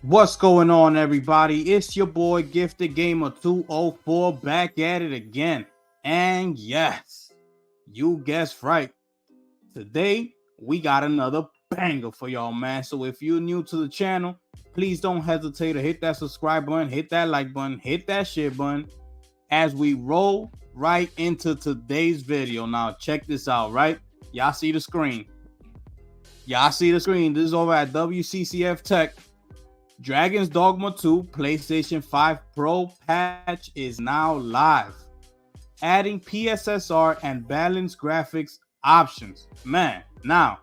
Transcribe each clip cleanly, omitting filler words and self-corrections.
What's going on, everybody? It's your boy Gifted Gamer 204 back at it again. And yes, you guessed right. Today we got another banger for y'all, man. So if you're new to the channel, please don't hesitate to hit that subscribe button, hit that like button, hit that share button as we roll right into today's video. Now check this out, right? Y'all see the screen. This is over at WCCF Tech. Dragon's Dogma 2 PlayStation 5 Pro patch is now live, adding PSSR and balanced graphics options. Man, now,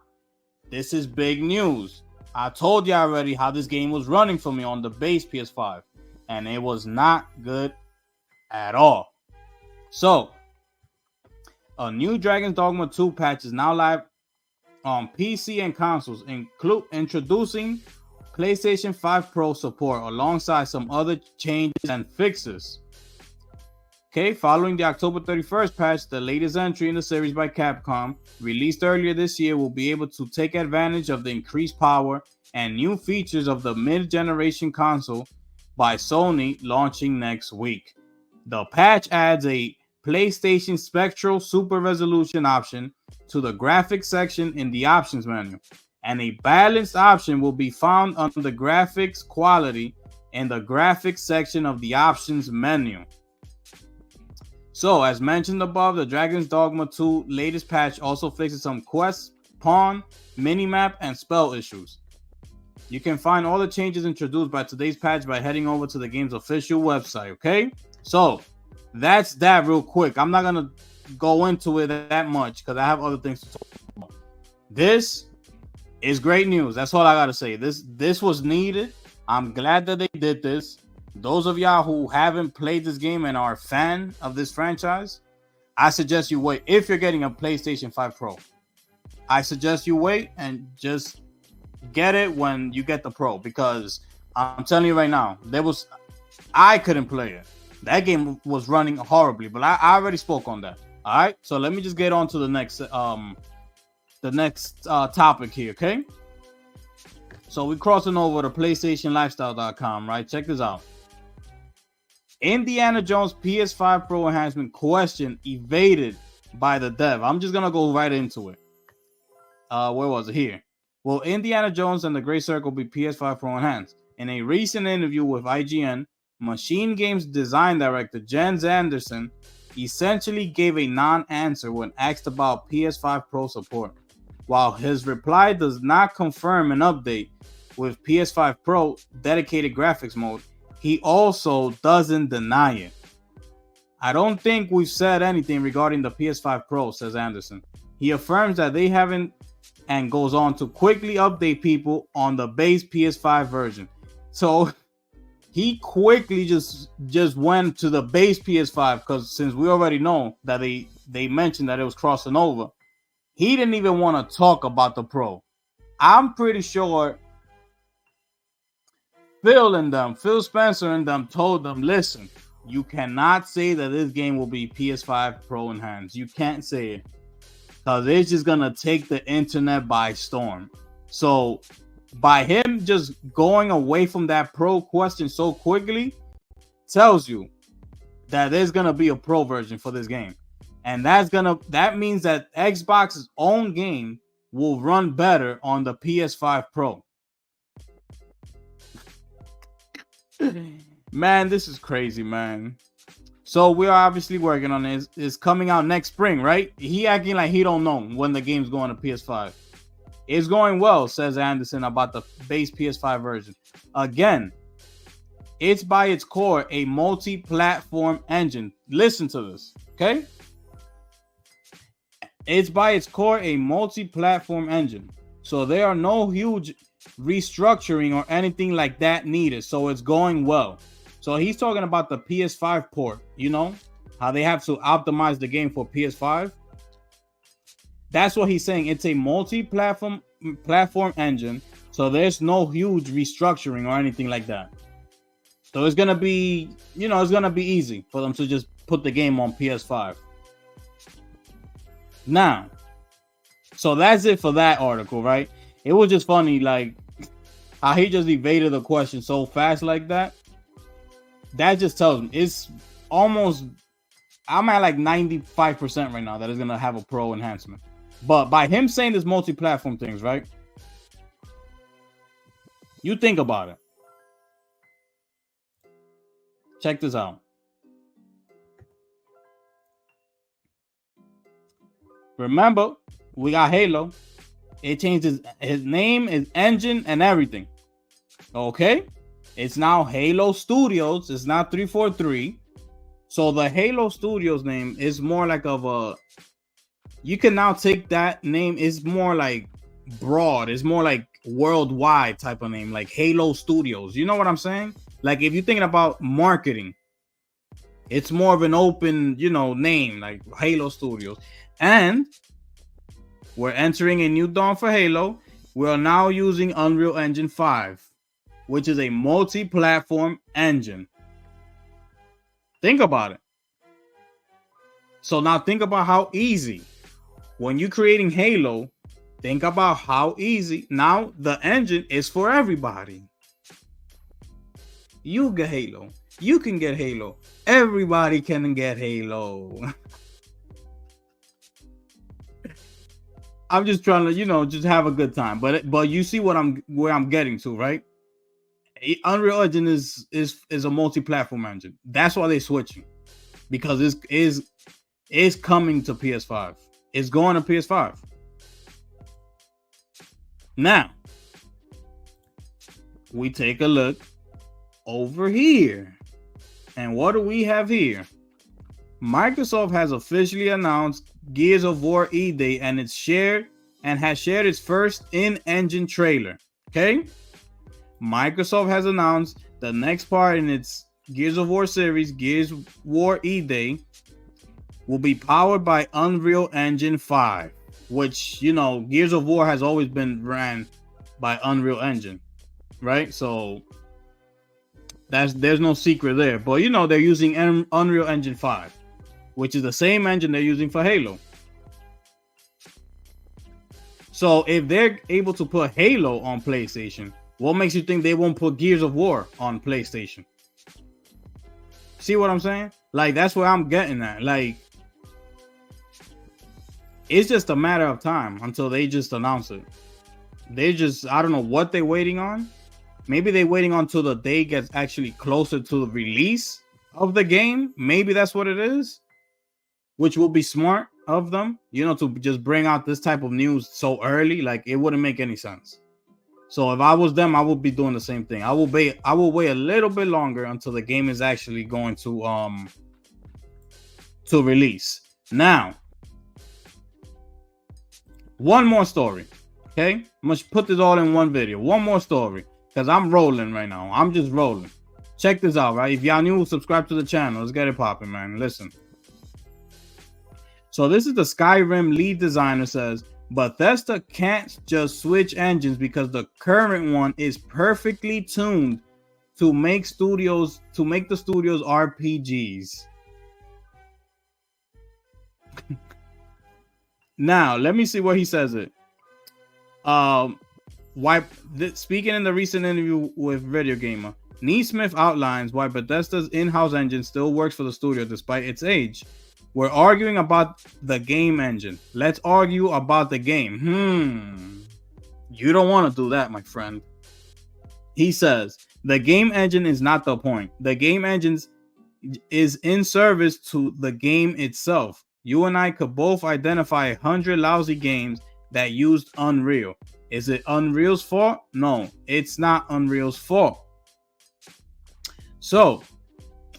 this is big news. I told you already how this game was running for me on the base PS5, and it was not good at all. So, a new Dragon's Dogma 2 patch is now live on PC and consoles, introducing PlayStation 5 Pro support alongside some other changes and fixes. Okay, following the October 31st patch, the latest entry in the series by Capcom, released earlier this year, will be able to take advantage of the increased power and new features of the mid-generation console by Sony launching next week. The patch adds a PlayStation Spectral Super Resolution option to the graphics section in the options menu, and a balanced option will be found under the graphics quality in the graphics section of the options menu. So, as mentioned above, the Dragon's Dogma 2 latest patch also fixes some quest, pawn, minimap, and spell issues. You can find all the changes introduced by today's patch by heading over to the game's official website, okay? So, that's that real quick. I'm not going to go into it that much because I have other things to talk about. This is great news. That's all I gotta say. This was needed. I'm glad that they did this. Those of y'all who haven't played this game and are a fan of this franchise, I suggest you wait. If you're getting a PlayStation 5 Pro, I suggest you wait and just get it when you get the Pro, because I'm telling you right now, I couldn't play it. That game was running horribly, but I already spoke on that. All right, so let me just get on to the next topic here, okay? So we're crossing over to PlayStationLifestyle.com, right? Check this out. Indiana Jones PS5 Pro enhancement question evaded by the dev. I'm just gonna go right into it. Where was it? Here. Will Indiana Jones and the Great Circle be PS5 Pro enhanced? In a recent interview with IGN, Machine Games design director Jens Anderson essentially gave a non-answer when asked about PS5 Pro support. While his reply does not confirm an update with PS5 Pro dedicated graphics mode, he also doesn't deny it. I don't think we've said anything regarding the PS5 Pro, says Anderson. He affirms that they haven't, and goes on to quickly update people on the base PS5 version. So he quickly just went to the base PS5, because since we already know that they mentioned that it was crossing over, he didn't even want to talk about the Pro. I'm pretty sure Phil Spencer and them told them, listen, you cannot say that this game will be PS5 Pro enhanced. You can't say it, because it's just going to take the internet by storm. So by him just going away from that Pro question so quickly tells you that there's going to be a Pro version for this game. And that means that Xbox's own game will run better on the PS5 Pro. Man, this is crazy, man. So we're obviously working on it. It's coming out next spring, right? He acting like he don't know when the game's going to PS5. It's going well, says Anderson about the base PS5 version. Again, it's by its core a multi-platform engine. Listen to this, okay? It's by its core a multi-platform engine. So there are no huge restructuring or anything like that needed. So it's going well. So he's talking about the PS5 port, you know, how they have to optimize the game for PS5. That's what he's saying. It's a multi-platform engine. So there's no huge restructuring or anything like that. So it's going to be, it's going to be easy for them to just put the game on PS5. Now, so that's it for that article, right? It was just funny, like, how he just evaded the question so fast like that. That just tells me it's almost. I'm at like 95% right now that it's gonna have a pro enhancement. But by him saying this multi-platform things, right? You think about it. Check this out. Remember, we got Halo. It changed his name, his engine, and everything. Okay? It's now Halo Studios. It's not 343. So the Halo Studios name is more like of a... You can now take that name. It's more like broad. It's more like worldwide type of name. Like Halo Studios. You know what I'm saying? Like if you're thinking about marketing, it's more of an open, name. Like Halo Studios. And we're entering a new dawn for Halo. We are now using Unreal Engine 5, which is a multi-platform engine. Think about it. So now think about how easy. When you're creating Halo, think about how easy. Now the engine is for everybody. You get Halo. You can get Halo. Everybody can get Halo. I'm just trying to, just have a good time. But you see where I'm getting to, right? Unreal Engine is a multi-platform engine. That's why they're switching, because it's coming to PS5. It's going to PS5. Now, we take a look over here. And what do we have here? Microsoft has officially announced Gears of War E-Day, and has shared its first in-engine trailer. Okay? Microsoft has announced the next part in its Gears of War series, Gears of War E-Day, will be powered by Unreal Engine 5, which, Gears of War has always been ran by Unreal Engine, right? So there's no secret there. But, they're using Unreal Engine 5, which is the same engine they're using for Halo. So if they're able to put Halo on PlayStation, what makes you think they won't put Gears of War on PlayStation? See what I'm saying? Like, that's where I'm getting at. Like, it's just a matter of time until they just announce it. I don't know what they're waiting on. Maybe they're waiting until the day gets actually closer to the release of the game. Maybe that's what it is, which will be smart of them, to just bring out this type of news so early. Like, it wouldn't make any sense. So if I was them, I would be doing the same thing. I will wait a little bit longer until the game is actually going to release. Now, one more story. Okay? I'm gonna put this all in one video. One more story. Because I'm rolling right now. I'm just rolling. Check this out, right? If y'all new, subscribe to the channel. Let's get it popping, man. Listen. So this is the Skyrim lead designer says, Bethesda can't just switch engines because the current one is perfectly tuned to make the studios RPGs. Now, let me see where he says it. Speaking in the recent interview with Video Gamer, Neesmith outlines why Bethesda's in-house engine still works for the studio despite its age. We're arguing about the game engine. Let's argue about the game. You don't want to do that, my friend. He says, the game engine is not the point. The game engine is in service to the game itself. You and I could both identify 100 lousy games that used Unreal. Is it Unreal's fault? No, it's not Unreal's fault. So,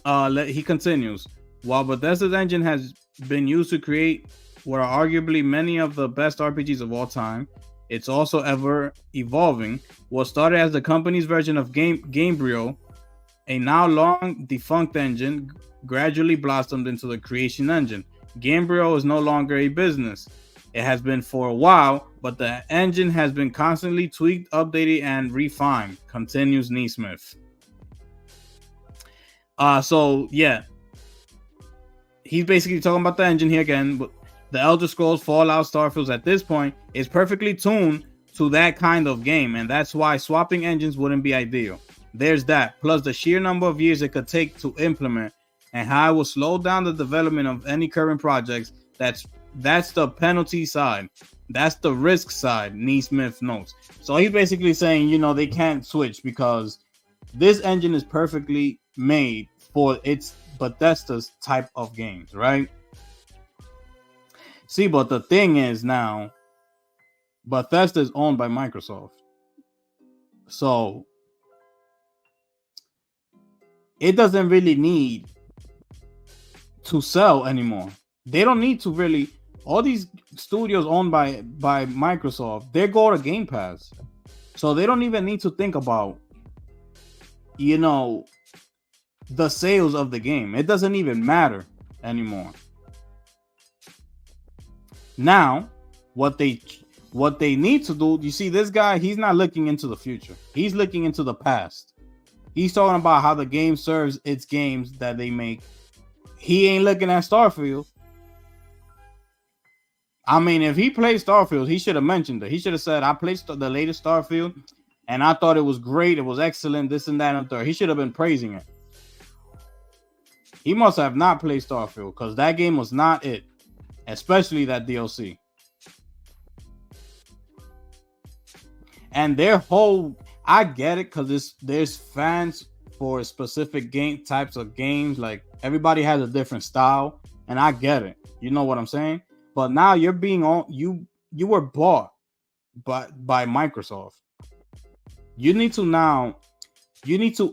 he continues. While Bethesda's engine has been used to create what are arguably many of the best RPGs of all time, it's also ever evolving. What started as the company's version of Gamebryo, a now long defunct engine, gradually blossomed into the Creation Engine. Gamebryo is no longer a business. It has been for a while, but the engine has been constantly tweaked, updated, and refined, continues Neesmith. So yeah, he's basically talking about the engine here again. But the Elder Scrolls, Fallout, Starfield at this point is perfectly tuned to that kind of game, and that's why swapping engines wouldn't be ideal. There's that, plus the sheer number of years it could take to implement and how it will slow down the development of any current projects. That's the penalty side. That's the risk side, Neesmith notes. So he's basically saying, they can't switch because this engine is perfectly made for its Bethesda's type of games, right? See, but the thing is now, Bethesda is owned by Microsoft. So it doesn't really need to sell anymore. They don't need to really. All these studios owned by Microsoft, they go to Game Pass. So they don't even need to think about, the sales of the game. It doesn't even matter anymore. Now, what they need to do, you see, this guy, he's not looking into the future. He's looking into the past. He's talking about how the game serves its games that they make. He ain't looking at Starfield. I mean, if he played Starfield, he should have mentioned it. He should have said, I played the latest Starfield, and I thought it was great. It was excellent, this and that and third. He should have been praising it. He must have not played Starfield, because that game was not it. Especially that DLC. And their whole... I get it, because there's fans for specific game types of games. Like, everybody has a different style, and I get it. You know what I'm saying? But now you're being on... You were bought by Microsoft. You need to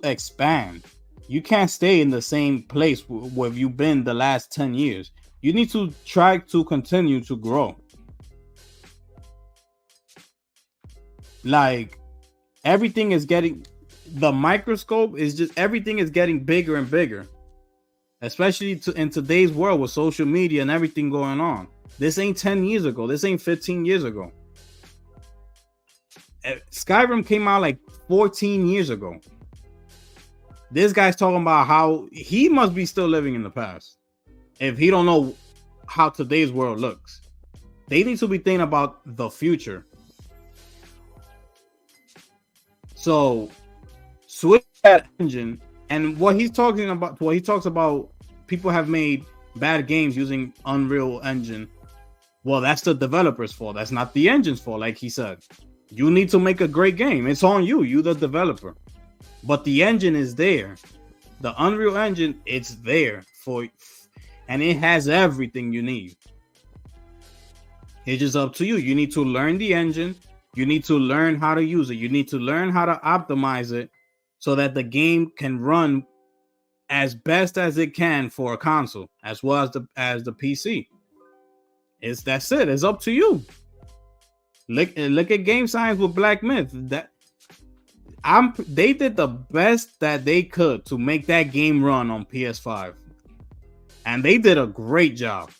expand. You can't stay in the same place where you've been the last 10 years. You need to try to continue to grow. Like, everything is getting... The microscope is just... Everything is getting bigger and bigger. Especially in today's world with social media and everything going on. This ain't 10 years ago. This ain't 15 years ago. Skyrim came out like 14 years ago. This guy's talking about how he must be still living in the past if he don't know how today's world looks. They need to be thinking about the future. So switch that engine. And what he talks about, people have made bad games using Unreal Engine. Well, that's the developer's fault. That's not the engine's fault, like he said. You need to make a great game. It's on you. You the developer. But the engine is there. The Unreal Engine, it's there for, and it has everything you need. It's just up to you. You need to learn the engine. You need to learn how to use it. You need to learn how to optimize it so that the game can run as best as it can for a console, as well as the PC. That's it. It's up to you. Look at Game Science with Black Myth. They did the best that they could to make that game run on PS5, and they did a great job.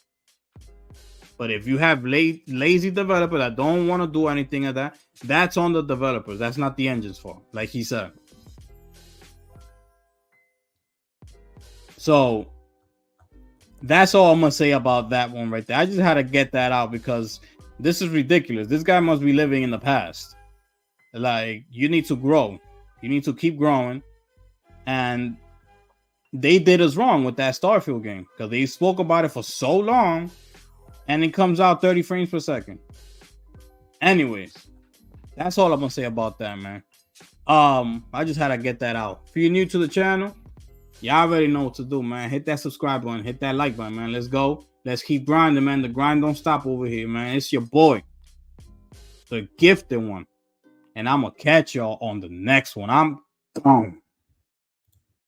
But if you have lazy developers that don't want to do anything of that, that's on the developers. That's not the engine's fault, like he said. So that's all I'm gonna say about that one right there. I just had to get that out because this is ridiculous. This guy must be living in the past. Like, you need to grow. You need to keep growing. And they did us wrong with that Starfield game because they spoke about it for so long and it comes out 30 frames per second. Anyways, that's all I'm gonna say about that, man. I just had to get that out. If you're new to the channel, y'all already know what to do, man. Hit that subscribe button, hit that like button, man. Let's go. Let's keep grinding, man. The grind don't stop over here, man. It's your boy, the gifted one. And I'm going to catch y'all on the next one. I'm gone.